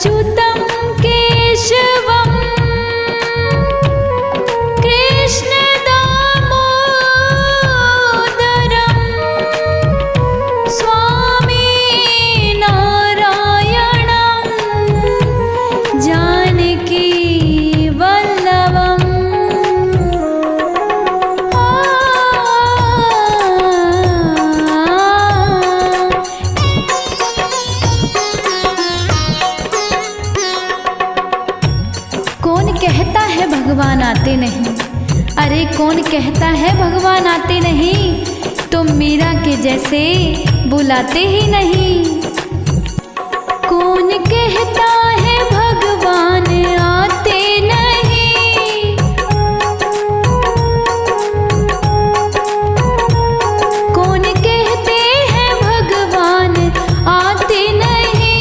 अच्युतं केशवं कृष्णदामोदरं स्वामी नारायणं जानकी वल्लभम्। कौन कहता है भगवान आते नहीं? अरे कौन कहता है भगवान आते नहीं? तुम मीरा के जैसे बुलाते ही नहीं। कौन कहता है भगवान आते नहीं? कौन कहते हैं भगवान आते नहीं?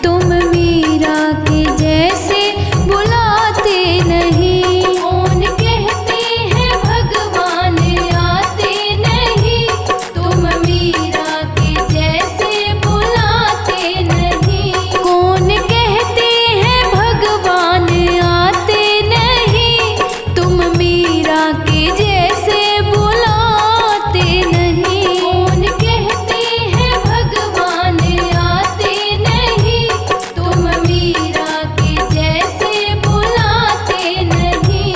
तुम मीरा के जैसे बुलाते नहीं। कौन कहते हैं भगवान आते नहीं? तुम मीरा के जैसे बुलाते नहीं। कौन कहते हैं भगवान आते नहीं? तुम मीरा के जैसे बुलाते नहीं। कौन कहते हैं भगवान आते नहीं? तुम मीरा के जैसे बुलाते नहीं।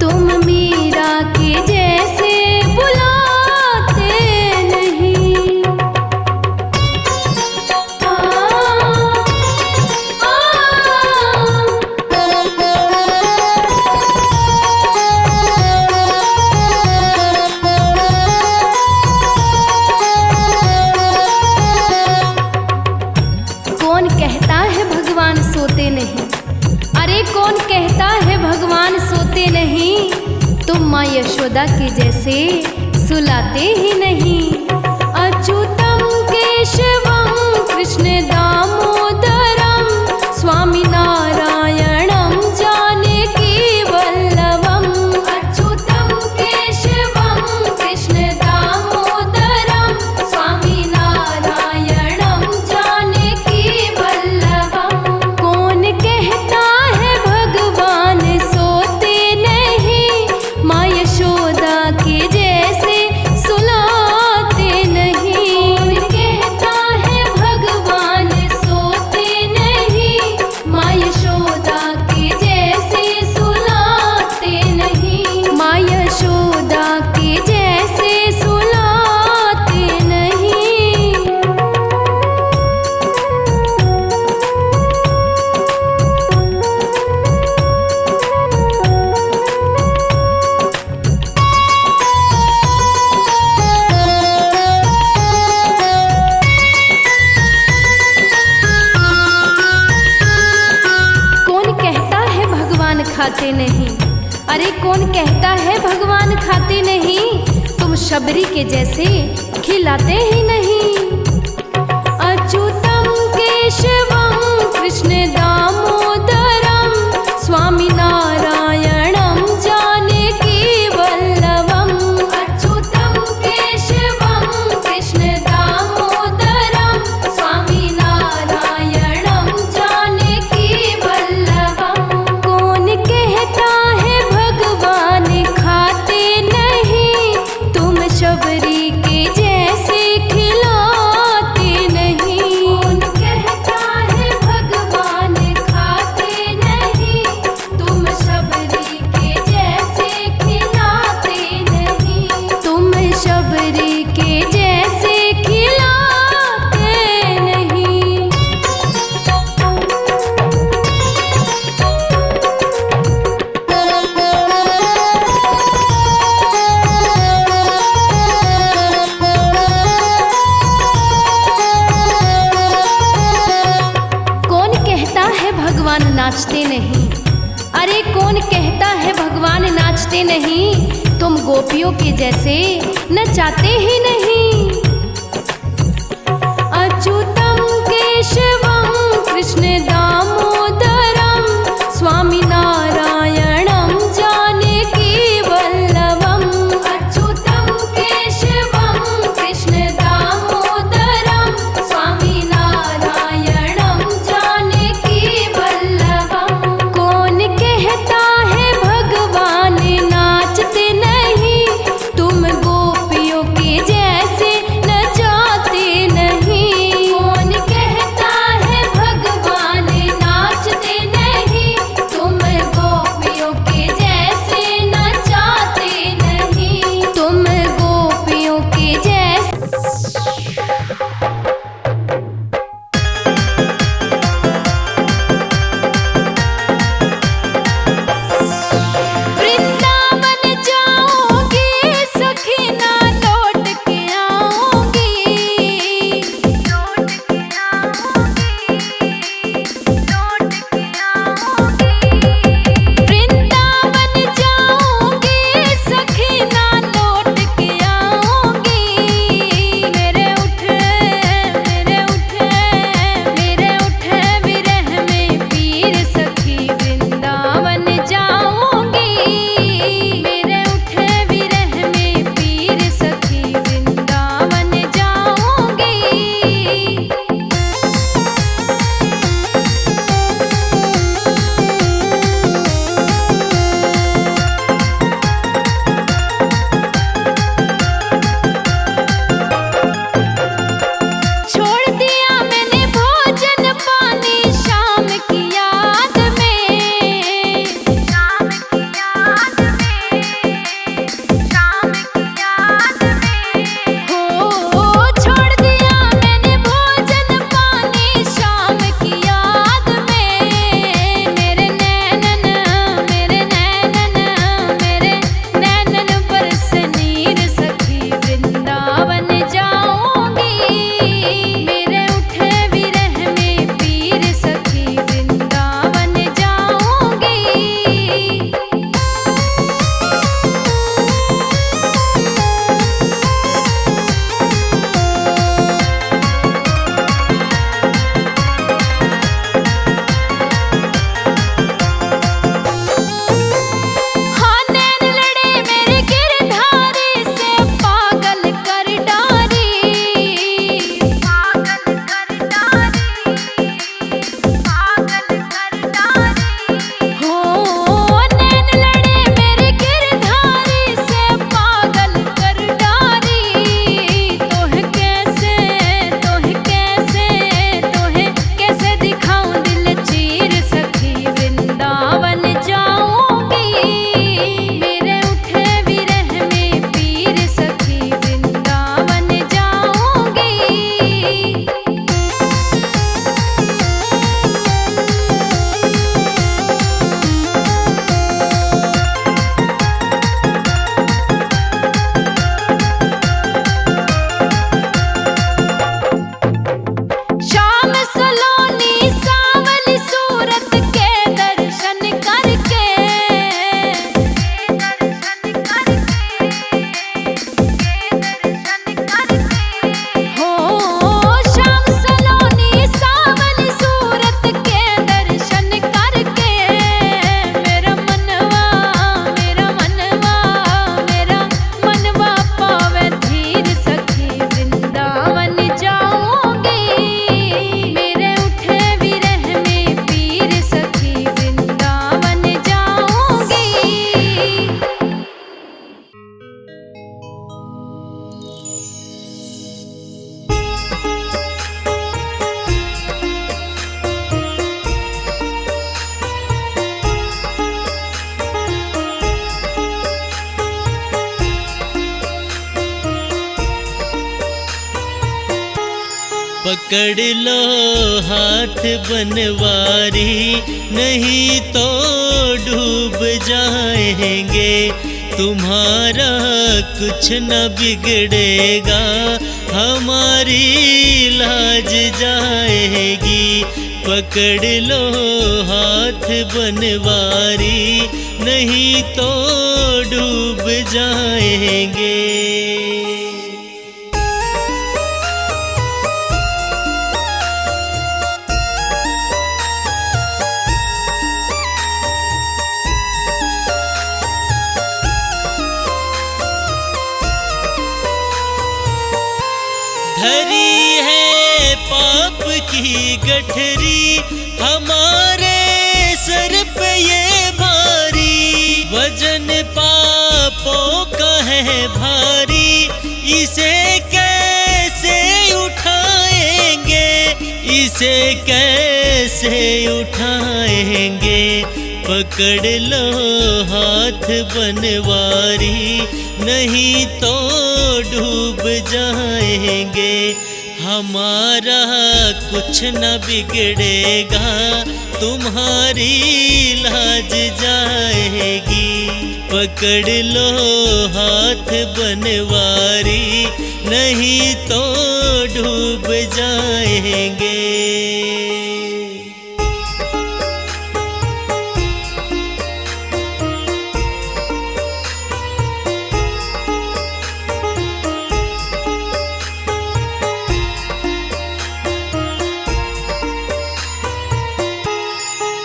तुम मीरा के जैसे बुलाते नहीं। कौन कहता है भगवान सोते नहीं? अरे कौन कहता है भगवान सोते नहीं? तुम माँ यशोदा के जैसे सुलाते ही नहीं। अच्युतं केशवं कृष्णदामोदरं स्वामी नारायणं जानकी वल्लभम्। अच्युतं केशवं कृष्णदामोदरं स्वामी नारायणं जानकी वल्लभम्। कौन कहता है भगवान सोते नहीं? माँ यशोदा के जैसे सुलाते नहीं। कौन कहता है भगवान सोते नहीं? माँ यशोदा के जैसे सुलाते नहीं। माँ यशोदा के जैसे सुलाते नहीं। कौन कहता है भगवान खाते नहीं? अरे कौन कहता है भगवान खाते नहीं? तुम शबरी के जैसे खिलाते ही नहीं। अच्युतं केशवं कृष्णदामोदरं स्वामी नारायणं जानकी वल्लभम्। अच्युतं केशवं कृष्णदामोदरं स्वामी नारायणं जानकी वल्लभम्। कौन कहता है भगवान खाते नहीं? तुम शबरी के जैसे खिलाते नहीं। कौन कहता है भगवान खाते नहीं? तुम शबरी के जैसे खिलाते नहीं। तुम शबरी के जैसे खिलाते नहीं। कौन कहता है भगवान नाचते नहीं? अरे कौन कहता है भगवान नाचते नहीं? तुम गोपियों के जैसे नचाते ही नहीं। अच्युतं केशवं कृष्णदामोदरं स्वामी नारायणं जानकी वल्लभम्। अच्युतं केशवं कृष्णदामोदरं स्वामी नारायणं जानकी वल्लभम्। पकड़ लो हाथ बनवारी, नहीं तो डूब जाएंगे। तुम्हारा कुछ न बिगड़ेगा, हमारी लाज जाएगी। पकड़ लो हाथ बनवारी, नहीं तो डूब जाएंगे। धरी है पाप की गठरी, हमारे सर पे ये भारी। वजन पापों का है भारी, इसे कैसे उठाएंगे, इसे कैसे उठाएंगे। पकड़ लो हाथ बनवारी, नहीं तो डूब जाएंगे। हमारा कुछ न बिगड़ेगा, तुम्हारी लाज जाएगी। पकड़ लो हाथ बनवारी, नहीं तो डूब जाएंगे।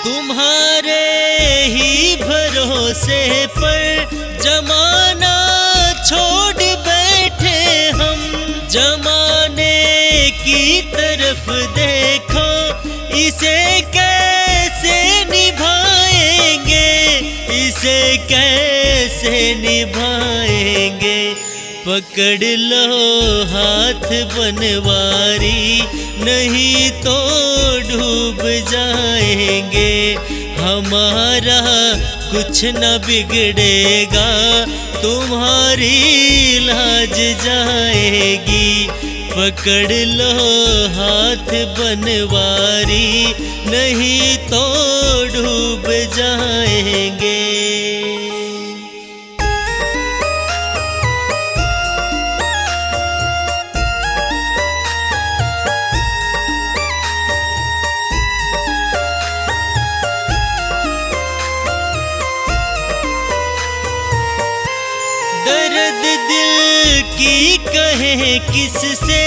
तुम्हारे ही भरोसे पर जमाना छोड़ बैठे हम। जमाने की तरफ देखो, इसे कैसे निभाएंगे, इसे कैसे निभाएंगे। पकड़ लो हाथ बनवारी, नहीं तो डूब जाएंगे। हमारा कुछ न बिगड़ेगा, तुम्हारी लाज जाएगी। पकड़ लो हाथ बनवारी, नहीं तो डूब जाएंगे। दर्द दिल की कहे किससे,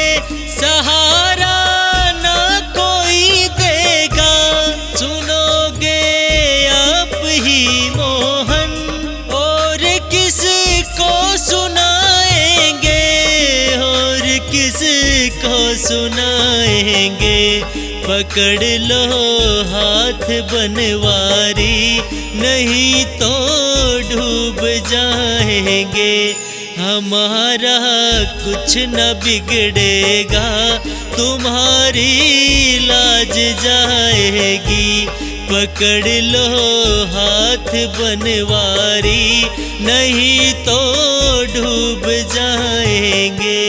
सहारा ना कोई देगा। सुनोगे आप ही मोहन, और किस को सुनाएंगे, और किस को सुनाएंगे। पकड़ लो हाथ बनवारी, नहीं तो डूब जाएंगे। हमारा कुछ न बिगड़ेगा, तुम्हारी लाज जाएगी। पकड़ लो हाथ बनवारी, नहीं तो डूब जाएंगे।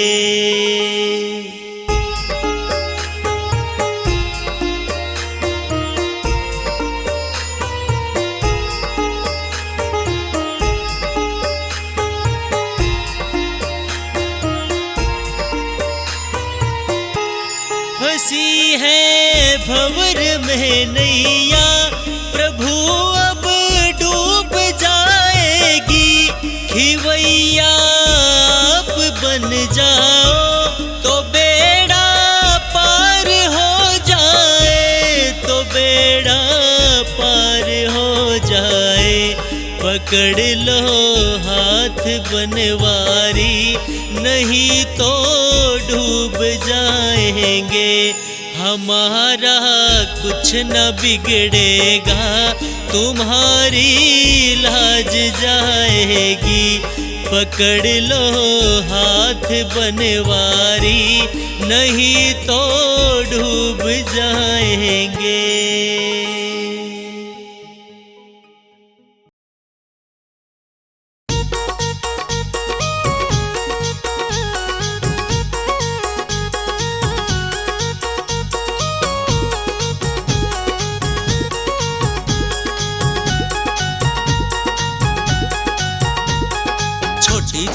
फंसी है भंवर में नैया, प्रभु अब डूब जाएगी। खिवैया आप बन जाओ, तो बेड़ा पार हो जाए, तो बेड़ा पार हो जाए। पकड़ लो हाथ बनवारी, नहीं तो डूब जाएंगे। हमारा कुछ न बिगड़ेगा, तुम्हारी लाज जाएगी। पकड़ लो हाथ बनवारी, नहीं तो डूब जाएंगे।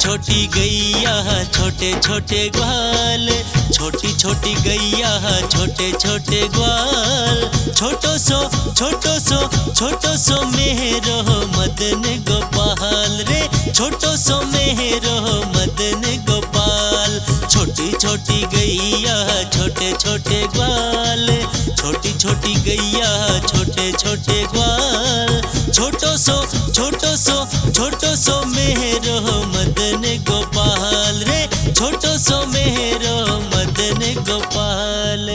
छोटी गैया छोटे छोटे ग्वाल, छोटी छोटी गैया छोटे छोटे ग्वाल। छोटो सो मेरो मदन गोपाल रे, छोटो सो मेरो मदन गोपाल। छोटी छोटी गैया छोटे छोटे ग्वाल, छोटी छोटी गैया छोटे छोटे ग्वाल। छोटो सो मेरो मदन गोपाल रे, छोटो सो मेरो मदन गोपाल।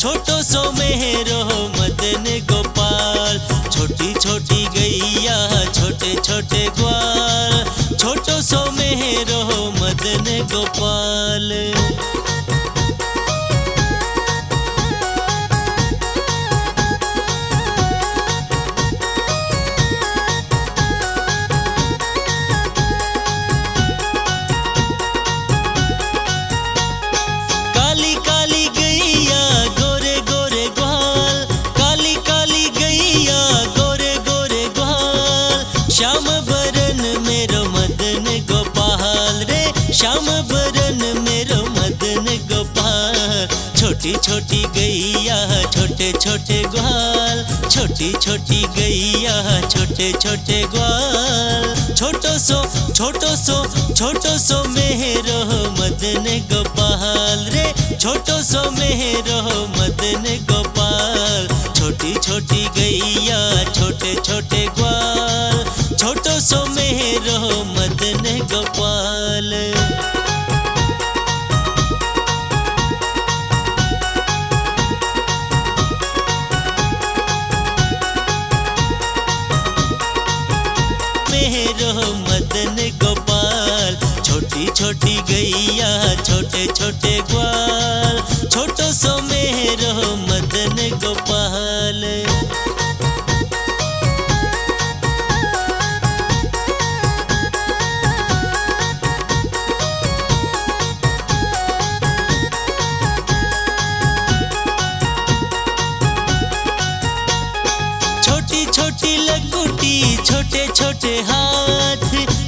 छोटो सो मेरो मदन गोपाल। छोटी छोटी गैया छोटे छोटे ग्वाल, छोटो सो मेरो मदन गोपाल। काली काली गैया गोरे गोरे ग्वाल, काली काली गैया गोरे गोरे ग्वाल। श्याम बरन मेरो मदन गोपाल रे, श्याम बरन मेरो मदन गोपाल। छोटी छोटी गैया छोटे छोटे ग्वाल, छोटी छोटी गैया छोटे छोटे ग्वाल। छोटो सो मेरो मदन गोपाल रे, छोटो सो मेरो मदन गोपाल। छोटी छोटी गैया छोटे छोटे ग्वाल, छोटो सो मेरो मदन गोपाल। मेरो मदन गोपाल। छोटी छोटी गैया छोटे छोटे ग्वाल, छोटो सो मेरो मदन गोपाल। छोटी छोटी लंगोटी छोटे छोटे हाथ,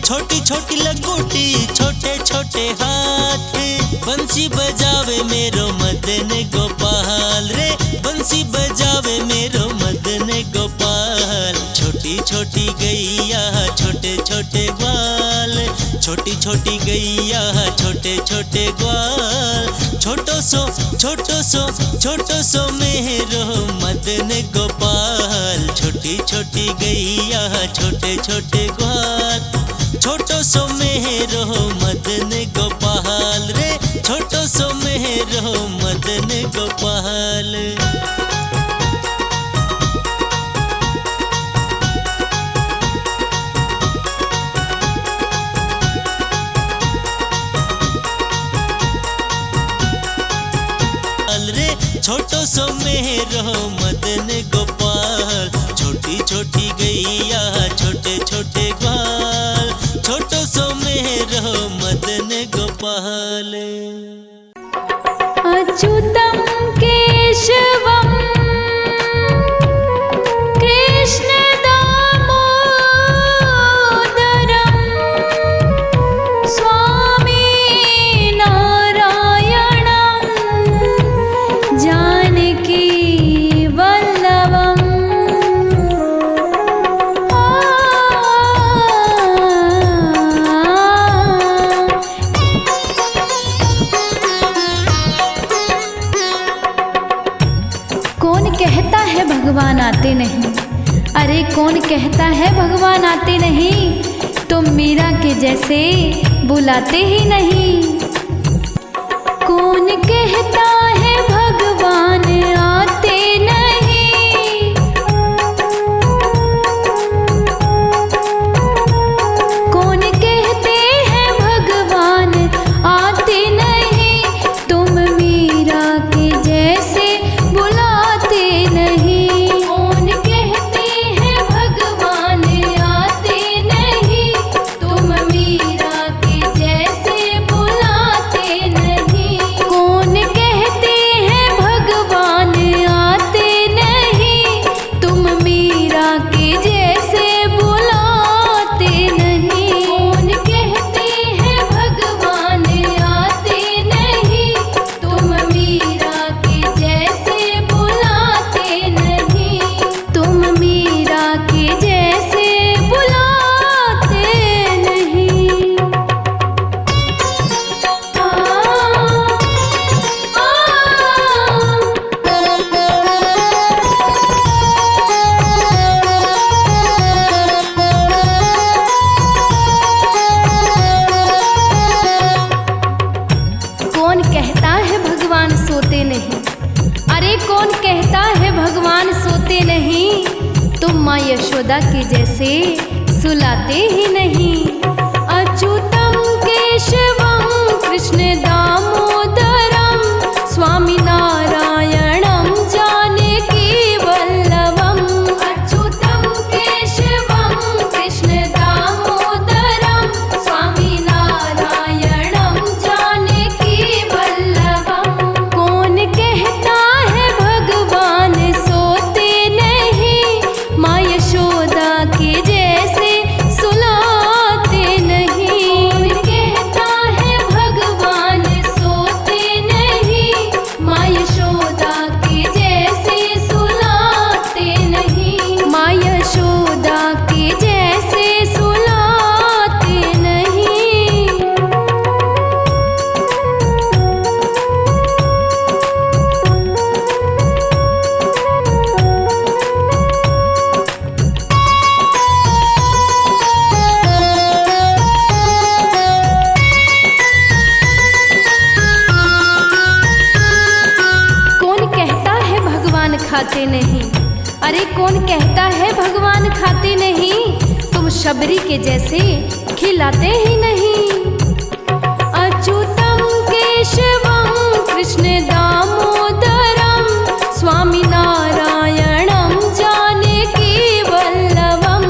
छोटी छोटी लंगोटी छोटे छोटे हाथ। बंसी बजावे मेरो मदन गोपाल रे, बंसी बजावे मेरो मदन गोपाल। छोटी छोटी गैया छोटे छोटे ग्वाल, छोटी छोटी गैया छोटे छोटे ग्वाल। छोटो सो मेरो मदन गोपाल। छोटी छोटी गैया छोटे छोटे ग्वाल, छोटो सो मेरो मदन गोपाल रे, छोटो सो मेरो मदन गोपाल। रे छोटो सो मेरो मदन गोपाल। छोटी छोटी गैया छोटे छोटे ग्वाल, छोटो सो मेरो मदन गोपाल। अच्युतं केशवं कृष्ण दामोदरं स्वामी नारायणं जानकी वल्लभम्। कौन कहता है भगवान आते नहीं? अरे कौन कहता है भगवान आते नहीं? तुम मीरा के जैसे बुलाते ही नहीं। कौन कहता है भगवान आते नहीं? कौन कहते हैं भगवान आते नहीं? तुम मीरा के जैसे बुलाते नहीं। कौन कहते हैं भगवान आते नहीं? तुम मीरा के जैसे माँ यशोदा के जैसे सुलाते ही नहीं। अच्युतम केशवम कृष्ण दामोदरम स्वामी नारायणम जानकी वल्लभम। अच्युतम केशवम कृष्ण दामोदरम स्वामी नारायणम जानकी वल्लभम। कौन कहता है भगवान सोते नहीं, माँ यशोदा के जैसे सुलाते नहीं। कौन कहता है भगवान सोते नहीं, माँ यशोदा के जैसे सुलाते नहीं। माँ यशोदा के जैसे सुलाते नहीं। कौन कहता है भगवान खाते नहीं, अरे कौन कहता है भगवान खाते नहीं, तुम शबरी के जैसे खिलाते ही नहीं। अच्युतम केशवम कृष्ण दामोदरम स्वामी नारायणम जानकी वल्लभम।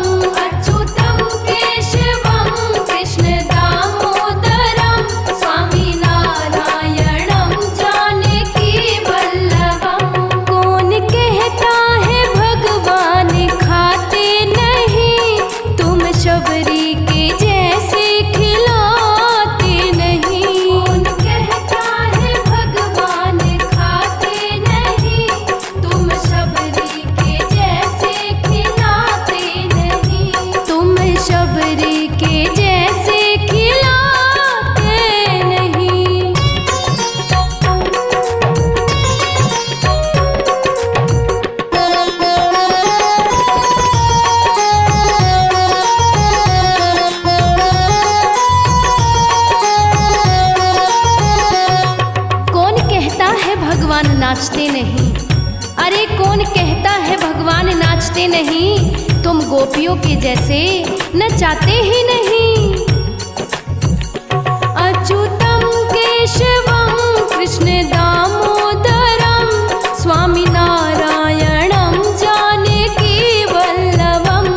अच्युतम केशवम कृष्ण दामोदरम स्वामी नारायणम जानकी वल्लभम। कौन कहता है भगवान खाते नहीं, तुम शबरी के जैसे खिलाते नहीं। कौन कहता है भगवान खाते नहीं, तुम शबरी के जैसे खिलाते नहीं। तुम शबरी के जैसे खिलाते नहीं। कौन कहता है भगवान नाचते नहीं, अरे कौन कहता है भगवान नाचते नहीं, तुम गोपियों के जैसे नचाते ही नहीं। अच्युतम केशवम कृष्ण दामोदरम स्वामी नारायणम जानकी वल्लभम।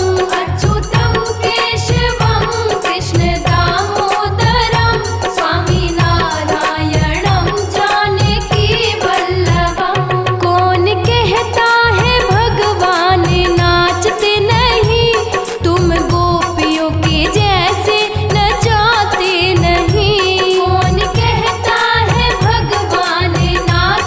अच्युतम केशवम कृष्ण दामोदरम स्वामी नारायणम जानकी वल्लभम। कौन कहता है भगवान नाचते नहीं, तुम गोपियों के जैसे नचाते नहीं। कौन कहता है भगवान नाचते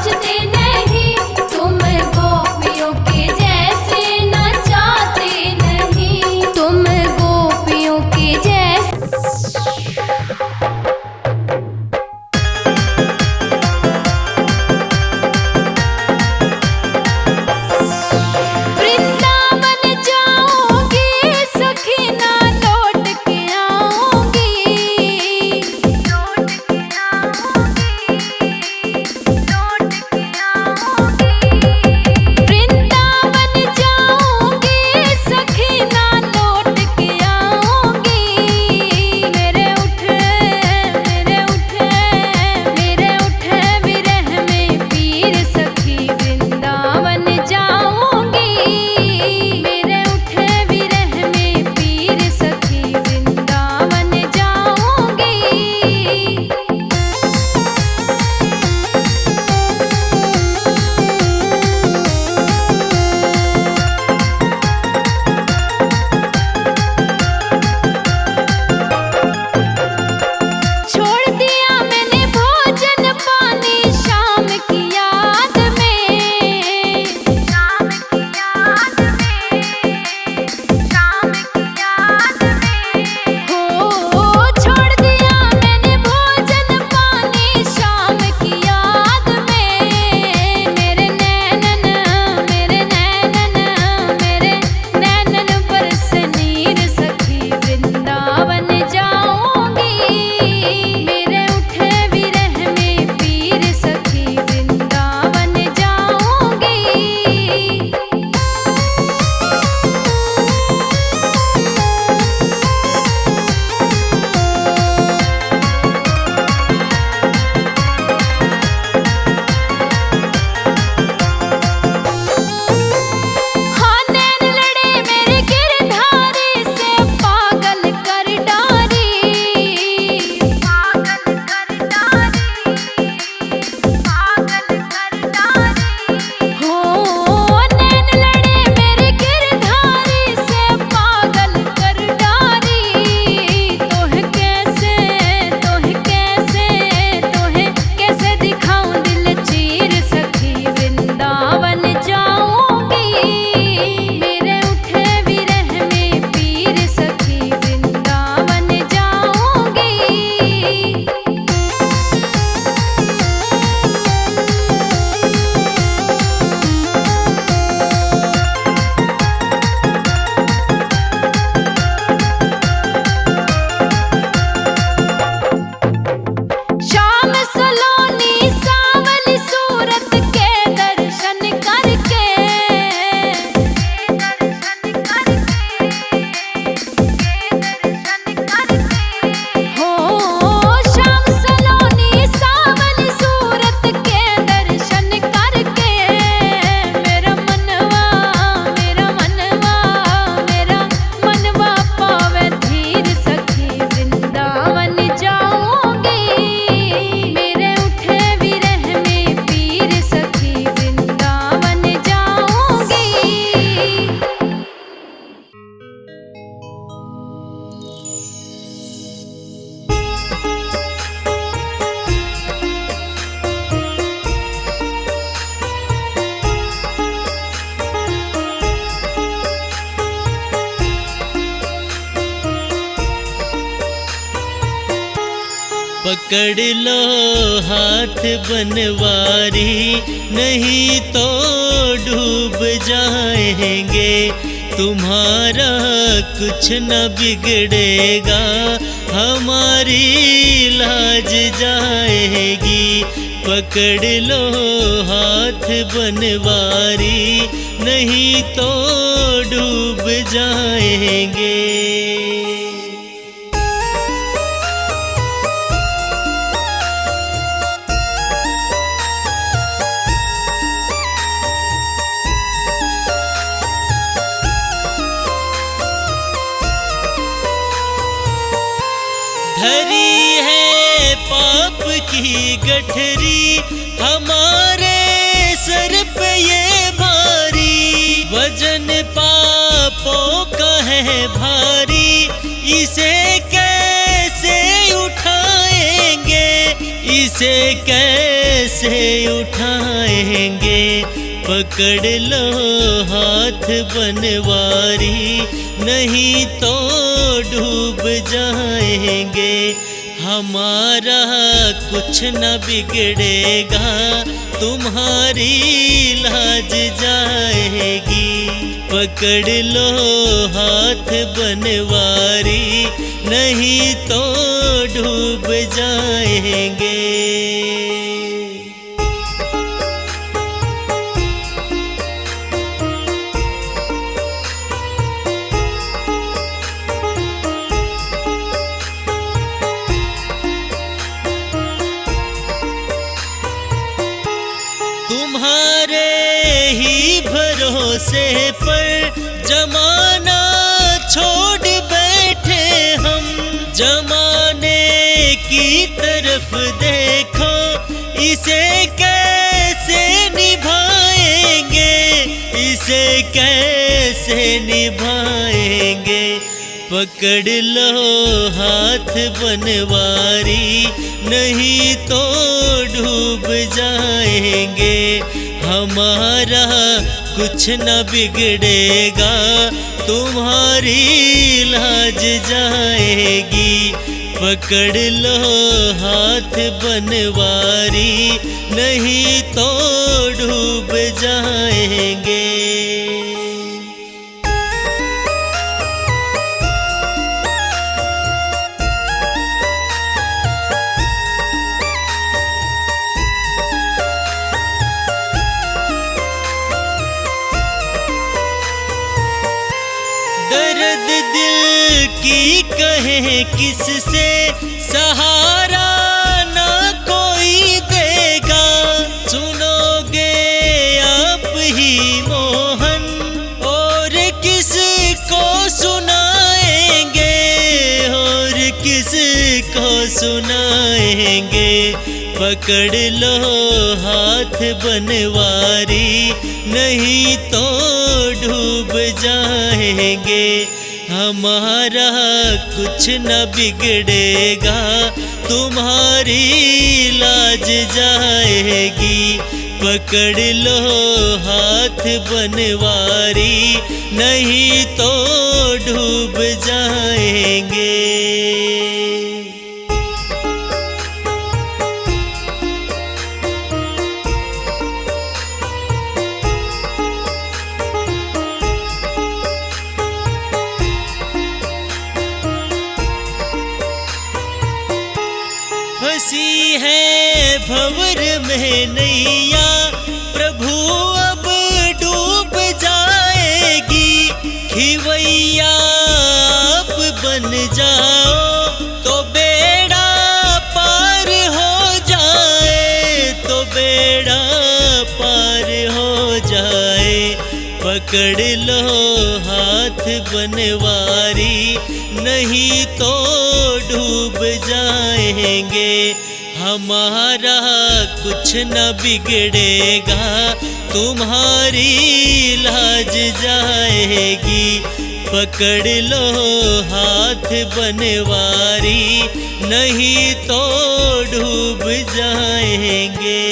पकड़ लो हाथ बनवारी, नहीं तो डूब जाएंगे। तुम्हारा कुछ न बिगड़ेगा, हमारी लाज जाएगी। पकड़ लो हाथ बनवारी, नहीं तो डूब जाएंगे। धरी है पाप की गठरी, हमारे सर पे ये भारी। वजन पापों का है भारी, इसे कैसे उठाएंगे, इसे कैसे उठाएंगे। पकड़ लो हाथ बनवारी, नहीं तो डूब जाएंगे। हमारा कुछ न बिगड़ेगा, तुम्हारी लाज जाएगी। पकड़ लो हाथ बनवारी, नहीं तो डूब जाएंगे। तुम्हारे ही भरोसे पर जमाना छोड़ बैठे हम। जमाने की तरफ देखो, इसे कैसे निभाएंगे, इसे कैसे निभाएंगे। पकड़ लो हाथ बनवारी, नहीं तो डूब जाएंगे। हमारा कुछ न बिगड़ेगा, तुम्हारी लाज जाएगी। पकड़ लो हाथ बनवारी, नहीं तो डूब जाएंगे। दर्द दिल की कहे किससे, सहारा ना कोई देगा। सुनोगे आप ही मोहन, और किसको सुनाएंगे, और किसको सुनाएंगे। पकड़ लो हाथ बनवारी, नहीं तो डूब जाएंगे। हमारा कुछ न बिगड़ेगा, तुम्हारी लाज जाएगी। पकड़ लो हाथ बनवारी, नहीं तो डूब जाएंगे। फंसी है भंवर में नैया, प्रभु अब डूब जाएगी। खिवैया आप बन जाओ, तो बेड़ा पार हो जाए, तो बेड़ा पार हो जाए। पकड़ लो हाथ बनवारी, नहीं तो डूब जाएंगे। हमारा कुछ न बिगड़ेगा, तुम्हारी लाज जाएगी। पकड़ लो हाथ बनवारी, नहीं तो डूब जाएंगे।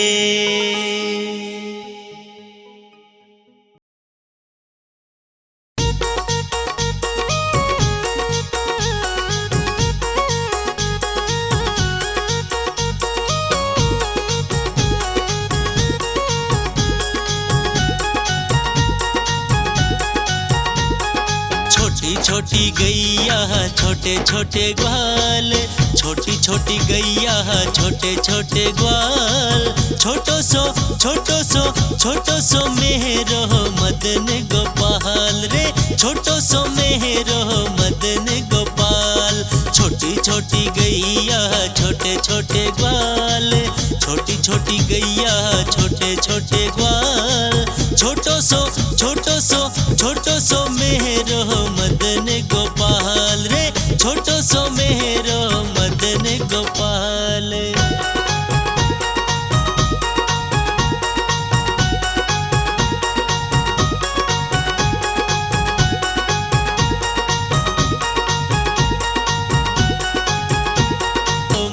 छोटी छोटी गैया छोटे छोटे ग्वाल, छोटी छोटी गैया छोटे छोटे ग्वाल, छोटो सो मेरो मदन गोपाल रे, छोटो सो मेरो मदन गोपाल। छोटी छोटी गैया छोटे छोटे ग्वाल, छोटी छोटी गैया छोटे छोटे ग्वाल, छोटो सो मेरो मदन गोपाल रे, छोटो सो मेरो मदन गोपाल।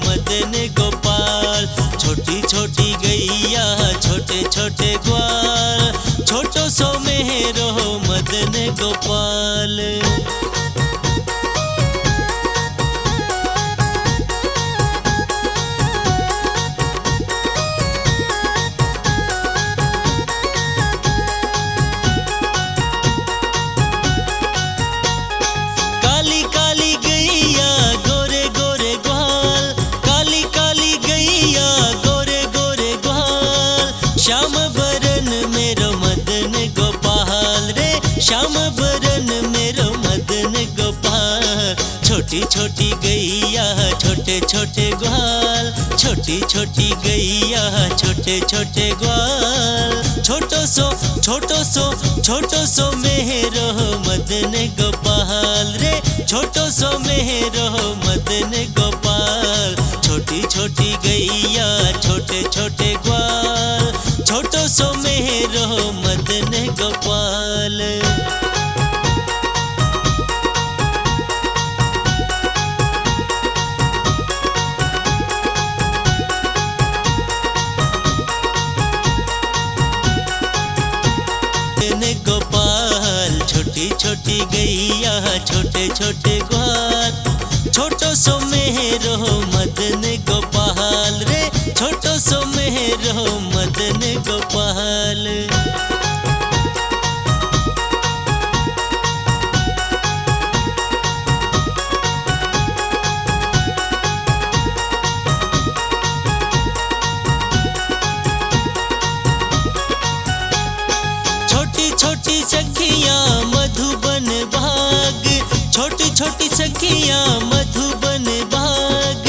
मदन गोपाल, छोटी छोटी गैया छोटे छोटे ग्वाल, छोटो सो मेरो मदन गोपाल। काली काली गैया गोरे गोरे ग्वाल, काली काली गैया गोरे गोरे ग्वाल, श्याम बरन मेरो मदन गोपाल रे, श्याम बरन मेरो मदन गोपाल। छोटी छोटी गैया छोटे छोटे ग्वाल, छोटी छोटी गैया छोटे छोटे ग्वाल, छोटो सो मेरो मदन गोपाल रे, छोटो सो मेरो मदन गोपाल। छोटी छोटी गैया छोटे छोटे ग्वाल, छोटो सो मेरो मदन गोपाल। गोपाल, छोटी छोटी गैया छोटे छोटे ग्वाल, छोटो सो मेरो मदन गोपाल रे, छोटो सो मेरो मदन गोपाल। छोटी सखियाँ मधुबन भाग, छोटी छोटी सखियाँ मधुबन भाग,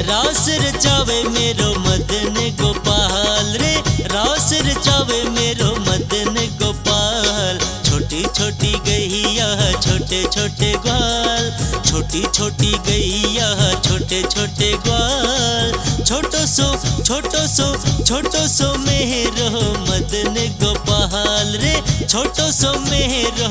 रास रचावे मेरो मदन गोपाल रे, रास रचावे मेरो मदन गोपाल। छोटी छोटी गैया छोटे छोटे ग्वाल, छोटी छोटी गैया छोटे छोटे ग्वाल, छोटो सो मेरो मदन गोपाल रे, छोटो सो मेरो